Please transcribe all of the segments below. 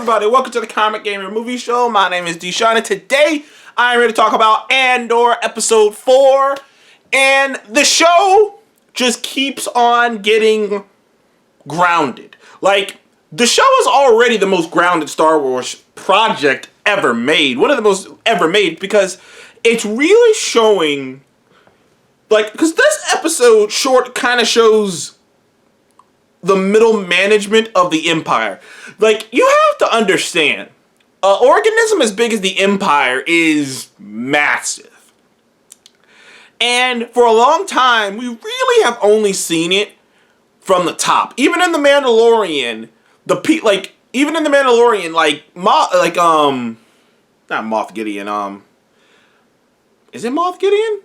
everybody? Welcome to the Comic Gamer Movie Show. My name is Deshaun, and today I'm here to talk about Andor Episode 4. And the show just keeps on getting grounded. Like, the show is already the most grounded Star Wars project ever made. One of the most ever made, because it's really showing, like, because this episode short kind of shows the middle management of the Empire. Like, you have to understand, an organism as big as the Empire is massive. And for a long time, we really have only seen it from the top. Even in The Mandalorian, not Moff Gideon, is it Moff Gideon?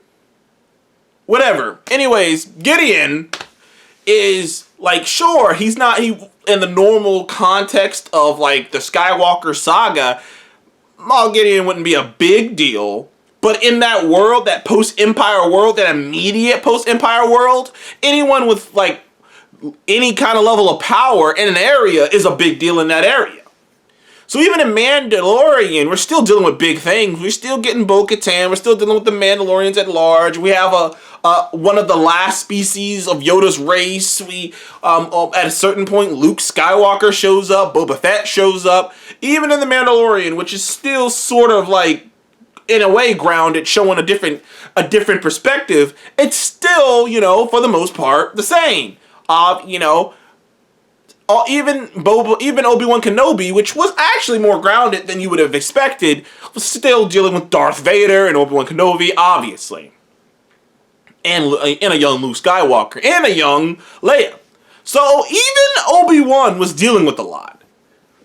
Whatever. Anyways, Gideon is, like, sure, he in the normal context of, like, the Skywalker saga, Moff Gideon wouldn't be a big deal, but in that world, that post-Empire world, that immediate post-Empire world, anyone with, like, any kind of level of power in an area is a big deal in that area. So even in Mandalorian, we're still dealing with big things. We're still getting Bo-Katan. We're still dealing with the Mandalorians at large. We have one of the last species of Yoda's race. At a certain point, Luke Skywalker shows up. Boba Fett shows up. Even in the Mandalorian, which is still sort of like, in a way, grounded, showing a different perspective, it's still, for the most part, the same. Even Obi-Wan Kenobi, which was actually more grounded than you would have expected, was still dealing with Darth Vader and Obi-Wan Kenobi, obviously. And a young Luke Skywalker, and a young Leia. So even Obi-Wan was dealing with a lot.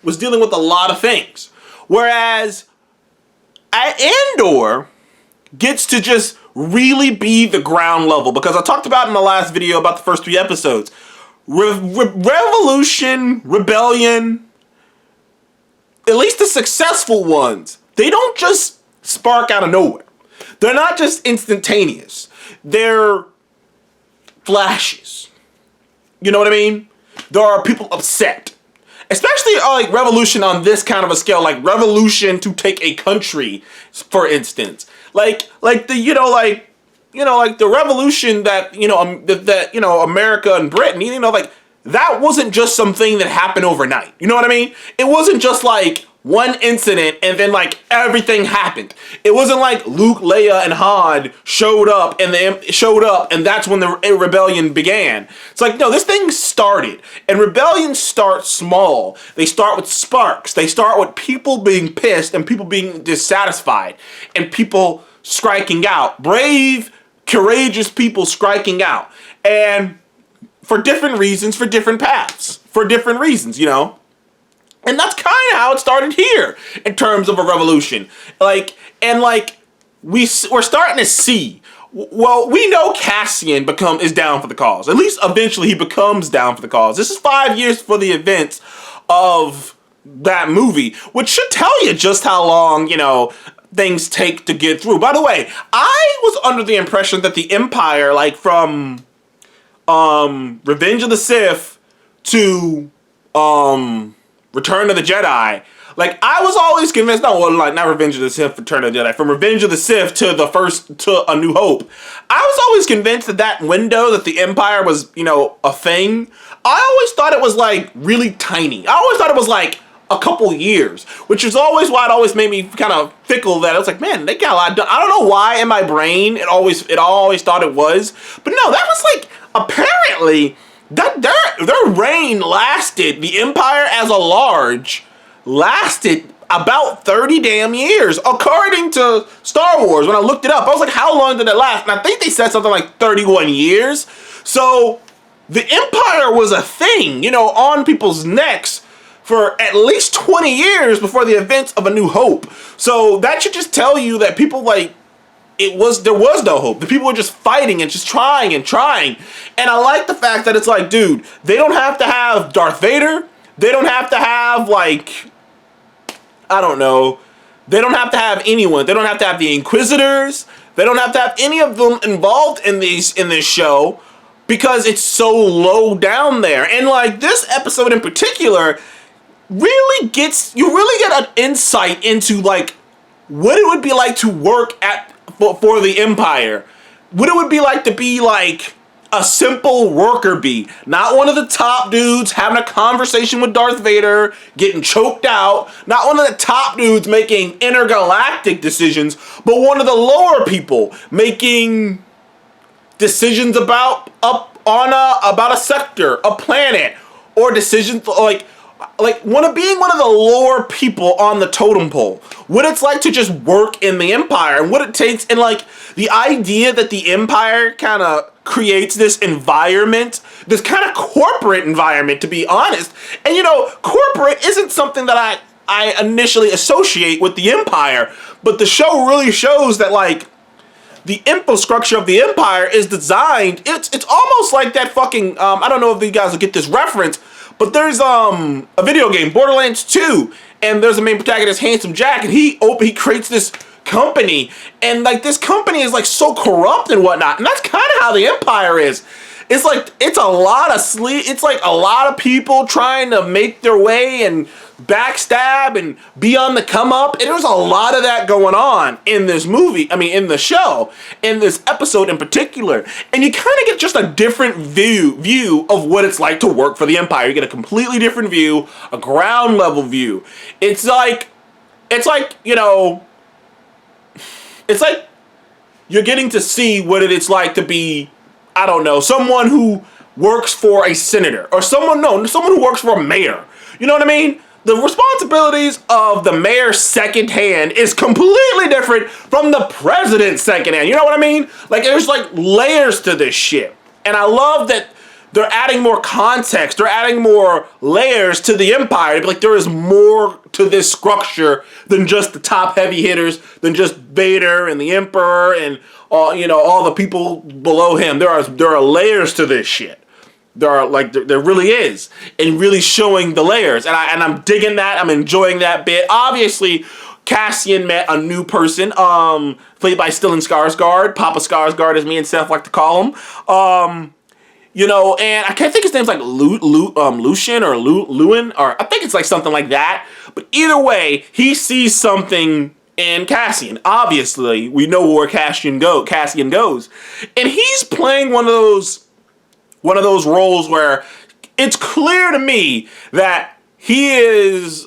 Was dealing with a lot of things. Whereas Andor gets to just really be the ground level. Because I talked about in the last video about the first 3 episodes. Revolution, rebellion, at least the successful ones, they don't just spark out of nowhere. They're not just instantaneous. They're flashes. You know what I mean? There are people upset. Especially like revolution on this kind of a scale, like revolution to take a country, for instance. Like the revolution that, America and Britain, that wasn't just something that happened overnight. You know what I mean? It wasn't just like one incident and then like everything happened. It wasn't like Luke, Leia, and Han showed up and that's when the rebellion began. It's like, no, this thing started, and rebellions start small. They start with sparks. They start with people being pissed and people being dissatisfied and people striking out. Brave, courageous people striking out. And for different reasons, for different paths, for different reasons, And that's kind of how it started here in terms of a revolution. We're starting to see. Well, we know Cassian is down for the cause. At least eventually he becomes down for the cause. This is 5 years for the events of that movie, which should tell you just how long, things take to get through. By the way, I was under the impression that the Empire, like from Revenge of the Sith to Return of the Jedi, like I was always convinced, not Revenge of the Sith, Return of the Jedi, from Revenge of the Sith to A New Hope, I was always convinced that window that the Empire was, a thing. I always thought it was like really tiny. I always thought it was like a couple years, which is always why it always made me kind of fickle, that I was like, man, they got a lot done. I don't know why in my brain it always thought it was, but no, that was like, apparently that their reign lasted, the Empire as a large lasted about 30 damn years, according to Star Wars. When I looked it up, I was like, how long did it last? And I think they said something like 31 years. So the Empire was a thing, on people's necks for at least 20 years before the events of A New Hope. So that should just tell you that people there was no hope. The people were just fighting and just trying and trying. And I like the fact that it's like, dude, they don't have to have Darth Vader. They don't have to have, like, I don't know. They don't have to have anyone. They don't have to have the Inquisitors. They don't have to have any of them involved in this show, because it's so low down there. And like this episode in particular, you really get an insight into like what it would be like to work for the Empire. What it would be like to be like a simple worker bee, not one of the top dudes having a conversation with Darth Vader, getting choked out, not one of the top dudes making intergalactic decisions, but one of the lower people making decisions about a sector, a planet, or decisions like being one of the lower people on the totem pole. What it's like to just work in the Empire and what it takes, and like the idea that the Empire kind of creates this environment, this kind of corporate environment, to be honest. And corporate isn't something that I initially associate with the Empire, but the show really shows that like the infrastructure of the Empire is designed. It's almost like that fucking I don't know if you guys will get this reference, but there's a video game, Borderlands 2, and there's a main protagonist, Handsome Jack, and he creates this company, and like this company is like so corrupt and whatnot, and that's kind of how the Empire is. It's like it's a lot of people trying to make their way and backstab and be on the come up, and there's a lot of that going on in this movie. I mean, in the show, in this episode in particular, and you kind of get just a different view of what it's like to work for the Empire. You get a completely different view, a ground level view. It's like you're getting to see what it's like to be, I don't know, someone who works for a senator, or someone who works for a mayor. You know what I mean? The responsibilities of the mayor's second hand is completely different from the president's second hand. You know what I mean? Like, there's like layers to this shit. And I love that they're adding more context. They're adding more layers to the Empire. Like, there is more to this structure than just the top heavy hitters, than just Vader and the Emperor and all the people below him. There are layers to this shit. There really is, and really showing the layers, and I'm digging that. I'm enjoying that bit. Obviously, Cassian met a new person, played by Stellan Skarsgård, Papa Skarsgård, as me and Seth like to call him. And I can't think his name's like Lucian or Lewin, or I think it's like something like that. But either way, he sees something in Cassian. Obviously, we know where Cassian goes, and he's playing one of those roles where it's clear to me that he is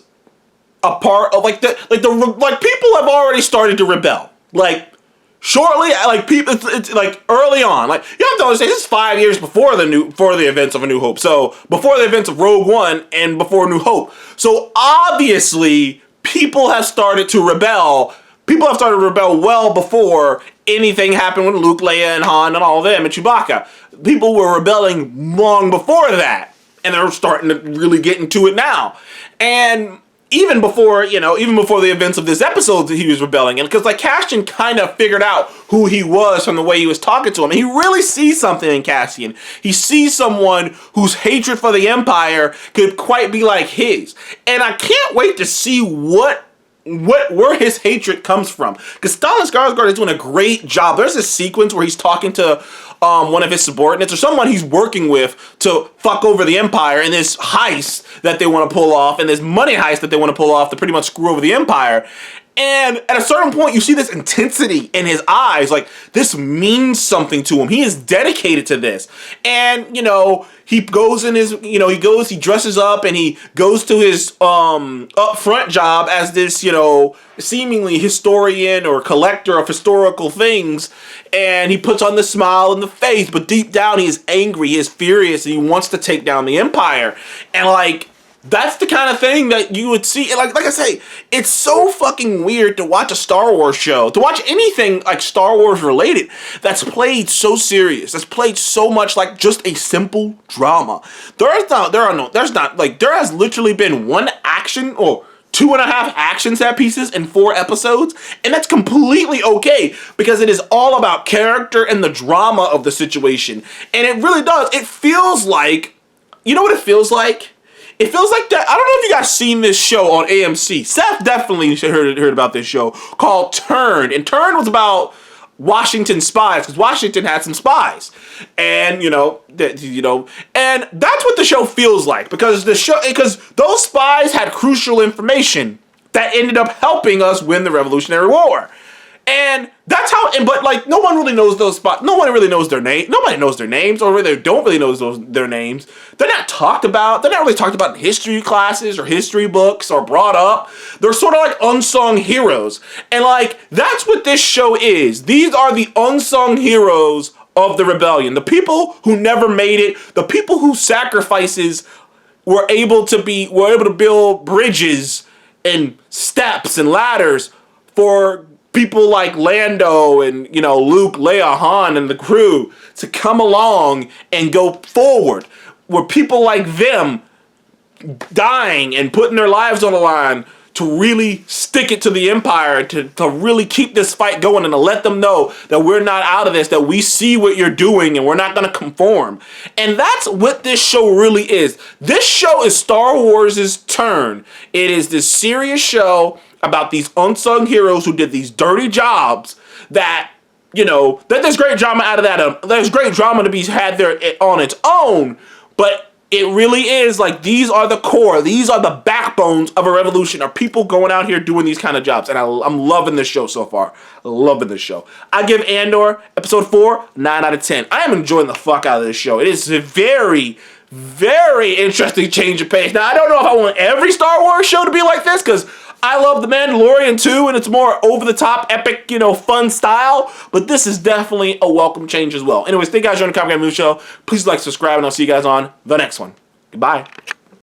a part of people have already started to rebel. Like shortly, like people, it's like early on. Like you have to understand, this is 5 years before the events of A New Hope. So before the events of Rogue One and before New Hope. So obviously, people have started to rebel. People have started to rebel well before anything happened with Luke, Leia, and Han, and all of them, and Chewbacca. People were rebelling long before that, and they're starting to really get into it now. And even before the events of this episode, he was rebelling, and because like Cassian kind of figured out who he was from the way he was talking to him, and he really sees something in Cassian. He sees someone whose hatred for the Empire could quite be like his, and I can't wait to see where his hatred comes from, because Stellan Skarsgård is doing a great job. There's this sequence where he's talking to one of his subordinates or someone he's working with to fuck over the Empire in this heist that they want to pull off, and this money heist that they want to pull off to pretty much screw over the Empire. And at a certain point, you see this intensity in his eyes, like this means something to him. He is dedicated to this. And, he goes in his, he dresses up and he goes to his upfront job as this, seemingly historian or collector of historical things. And he puts on the smile and the face, but deep down he is angry, he is furious, and he wants to take down the Empire. And like, that's the kind of thing that you would see. Like I say, it's so fucking weird to watch a Star Wars show, to watch anything like Star Wars related that's played so serious, that's played so much like just a simple drama. There has literally been one action or 2.5 action set pieces in 4 episodes, and that's completely okay because it is all about character and the drama of the situation. And it really does. It feels like, you know what it feels like? It feels like that. I don't know if you guys seen this show on AMC. Seth definitely heard about this show called Turned. And Turned was about Washington spies, because Washington had some spies, and and that's what the show feels like, because those spies had crucial information that ended up helping us win the Revolutionary War. And that's how, but like, no one really knows those spots. No one really knows their name. Nobody knows their names, or they don't really know their names. They're not talked about. They're not really talked about in history classes or history books or brought up. They're sort of like unsung heroes. And like, that's what this show is. These are the unsung heroes of the rebellion. The people who never made it. The people whose sacrifices were able to build bridges and steps and ladders for people like Lando and, Luke, Leia, Han, and the crew to come along and go forward. Where people like them dying and putting their lives on the line to really stick it to the Empire, to really keep this fight going, and to let them know that we're not out of this, that we see what you're doing and we're not going to conform. And that's what this show really is. This show is Star Wars' turn. It is this serious show about these unsung heroes who did these dirty jobs that, that there's great drama out of that. There's great drama to be had there on its own, but it really is like, these are the core, these are the backbones of a revolution, are people going out here doing these kind of jobs. And I'm loving this show so far. Loving this show. I give Andor episode 4 9 out of 10. I am enjoying the fuck out of this show. It is a very, very interesting change of pace. Now, I don't know if I want every Star Wars show to be like this, because I love The Mandalorian too, and it's more over-the-top, epic, fun style. But this is definitely a welcome change as well. Anyways, thank you guys for joining the Comic Game News Show. Please like, subscribe, and I'll see you guys on the next one. Goodbye.